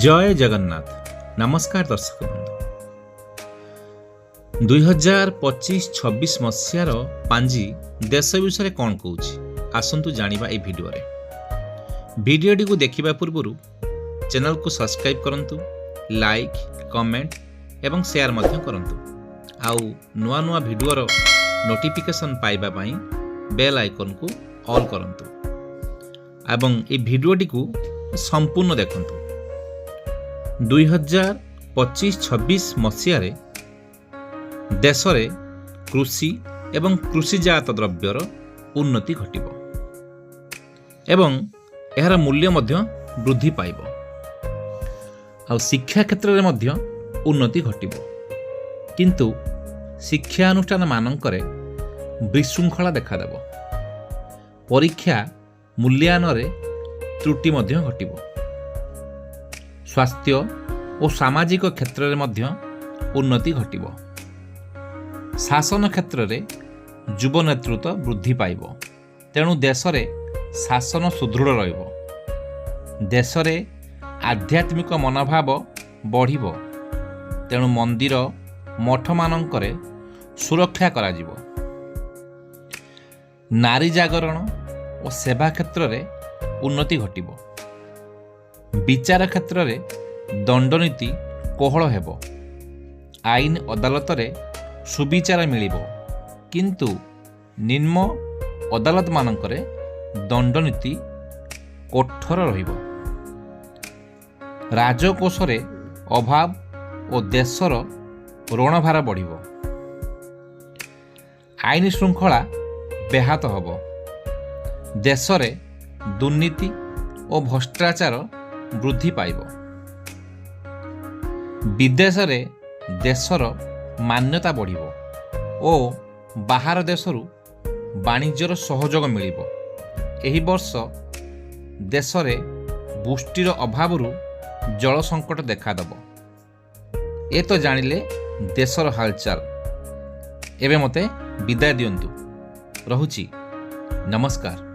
जय जगन्नाथ। नमस्कार दर्शक बंधु। 2025-26 मसीहार पांजी देश विषय कौन कौच आसतु जानिबा ए भिडियोटी को देखिबा पूर्वरु चैनल को सब्सक्राइब करंतु, लाइक, कमेंट एवं शेयर मध्य करंतु। आउ नुआ नुआ भिडियोर नोटिफिकेशन पाइबा पई बेल आइकन को ऑल करंतु एवं ए भिडियोटी को संपूर्ण देखंतु। 2025-26 मसीह देश में कृषि एवं कृषिजात द्रव्यर उन्नति घटिब एवं यार मूल्य मध्य वृद्धि पाइब। आ शिक्षा क्षेत्र में मध्य उन्नति घटिब, किंतु शिक्षा अनुष्ठान मानकरे विशृंखला देखादेव। परीक्षा मूल्यायन त्रुटि मध्य घटिब। स्वास्थ्य और सामाजिक क्षेत्र में मध्य उन्नति घटिब। शासन क्षेत्र में युव नेतृत्व वृद्धि पाइब, तेणु देश में शासन सुदृढ़ रहिब। देश में आध्यात्मिक मनोभाव बढ़िब, तेणु मंदिर मठ मानकरे सुरक्षा कराजिब। नारी जागरण और सेवा क्षेत्र में उन्नति घटिब। विचार क्षेत्र में दंडनीति कोहल हेब। आईन अदालत रे सुविचार मिलिब, किंतु निम्न अदालत मानकरे दंडनीति कठोर रहिब। राजकोष रे अभाव और देशर ऋणभार बढ़िब। आईन श्रृंखला व्याहत हब। देश रे दुर्नीति और भ्रष्टाचार वृद्धि पाइब। विदेश रे देशर मान्यता बढ़िब और बाहर देशरू वाणिज्यर सहयोग मिलिब। एही वर्ष देश रे पुष्टिर अभावरू जल संकट देखादेब। ए तो जानिले देशर हालचाल। एबे मते विदाय दियंतु। रहुची। नमस्कार।